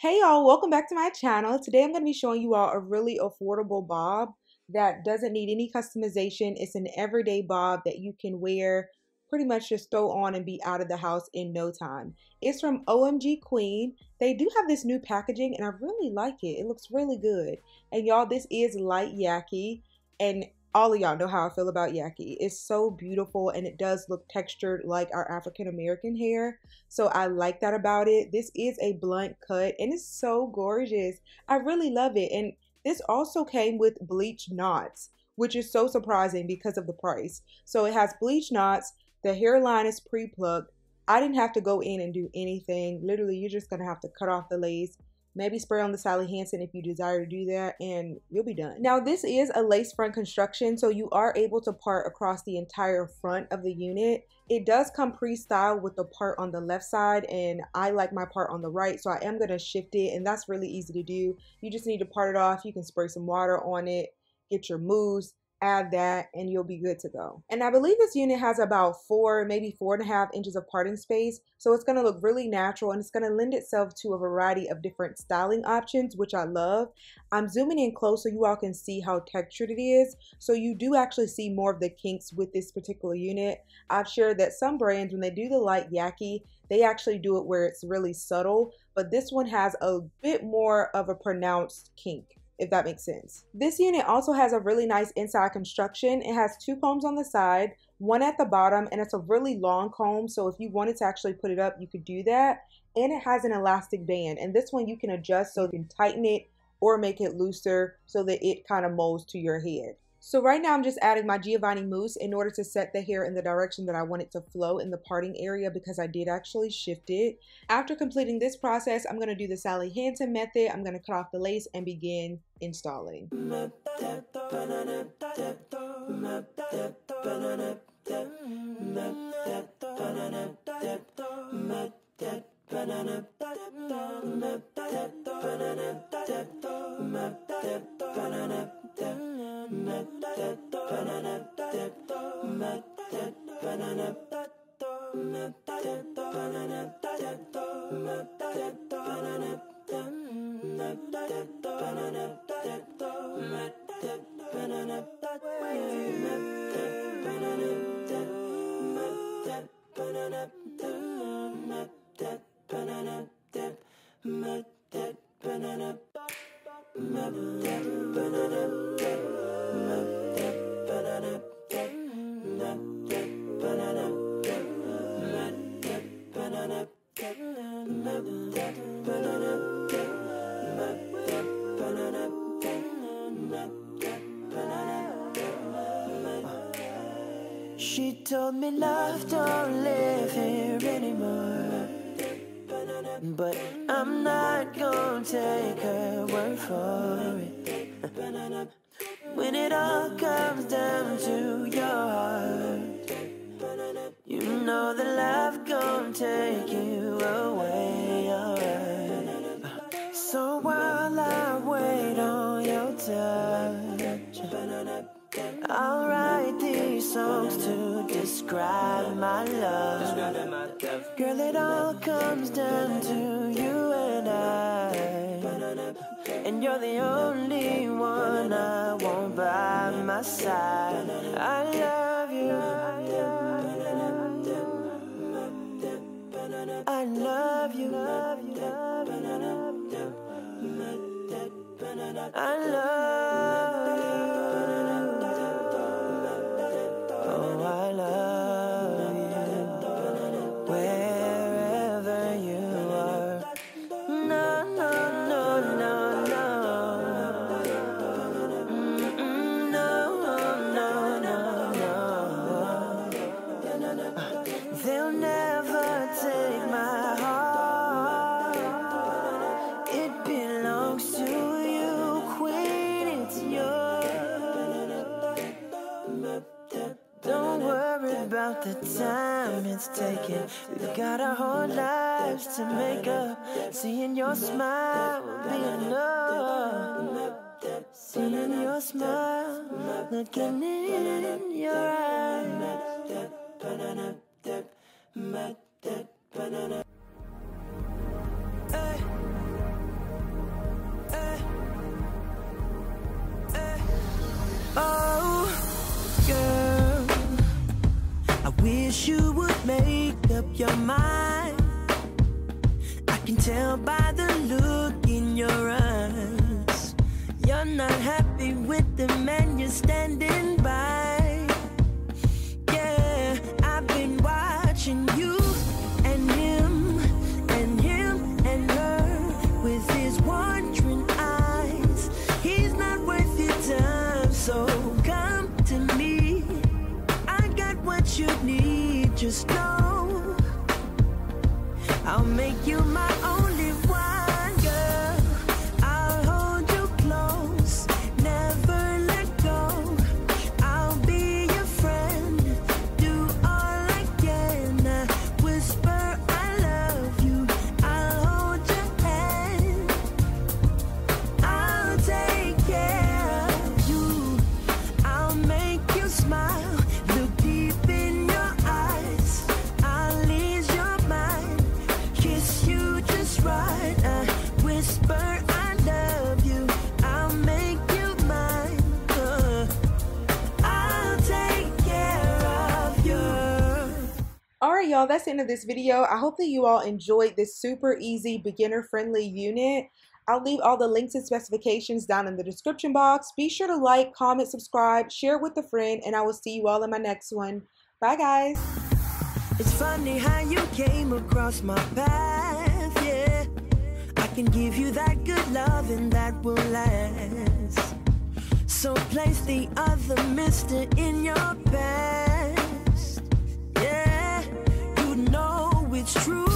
Hey y'all, welcome back to my channel. Today I'm going to be showing you all a really affordable bob that doesn't need any customization. It's an everyday bob that you can wear, pretty much just throw on and be out of the house in no time. It's from OMGqueen. They do have this new packaging and I really like it. It looks really good. And y'all, this is light Yaki, and all of y'all know how I feel about Yaki. It's so beautiful and it does look textured like our African American hair. So I like that about it. This is a blunt cut and it's so gorgeous. I really love it. And this also came with bleach knots, which is so surprising because of the price. So it has bleach knots. The hairline is pre-plucked. I didn't have to go in and do anything. Literally, you're just going to have to cut off the lace. Maybe spray on the Sally Hansen if you desire to do that, and you'll be done. Now, this is a lace front construction, so you are able to part across the entire front of the unit. It does come pre-styled with the part on the left side, and I like my part on the right, so I am going to shift it, and that's really easy to do. You just need to part it off. You can spray some water on it, get your mousse, add that, and you'll be good to go. And I believe this unit has about 4, maybe 4.5 inches of parting space, so it's going to look really natural and it's going to lend itself to a variety of different styling options, which I love. I'm zooming in close so you all can see how textured it is, so you do actually see more of the kinks with this particular unit. I've shared that some brands, when they do the light Yaki, they actually do it where it's really subtle, but this one has a bit more of a pronounced kink, if that makes sense. This unit also has a really nice inside construction. It has 2 combs on the side, 1 at the bottom, and it's a really long comb, so if you wanted to actually put it up, you could do that. And it has an elastic band, and this one you can adjust so you can tighten it or make it looser so that it kind of molds to your head. So right now I'm just adding my Giovanni mousse in order to set the hair in the direction that I want it to flow in the parting area, because I did actually shift it. After completing this process, I'm going to do the Sally Hansen method. I'm going to cut off the lace and begin installing. She told me love don't live here anymore, but I'm not gonna take her word for it. When it all comes down to your heart, you know that love gonna take you away, alright. So while I wait on your touch, I'll write these songs to describe my love. Girl, it all comes down to you and I, and you're the only one I want by my side. I love you, I love you, I love you, I love you. Oh, I love you, wherever you are. No, no, no, no, no. No, no, no. They'll never take my heart. It belongs to you, Queen, it's yours. Don't worry about the time it's taking. We've got our whole lives to make up. Seeing your smile will be enough. Seeing your smile, looking in your eyes. Hey. wish you would make up your mind. I can tell by the look in your eyes. You're not happy with the man you're standing by. Yeah, I've been watching you and him and her with his wandering eyes. He's not worth your time, so come to me. I got what you need, just know I'll make you my only one, girl. I'll hold you close, never let go. I'll be your friend, do all I can. I whisper I love you, I'll hold your hand. I'll take care of you, I'll make you smile. Look deep in your eyes, I'll ease your mind. Kiss you just right, I whisper I love you, I'll make you mine. I'll take care of you. Alright y'all, that's the end of this video. I hope that you all enjoyed this super easy beginner friendly unit. I'll leave all the links and specifications down in the description box. Be sure to like, comment, subscribe, share it with a friend, and I will see you all in my next one. Bye guys. It's funny how you came across my path, yeah. I can give you that good love and that will last. So place the other mister in your past. Yeah, you know it's true.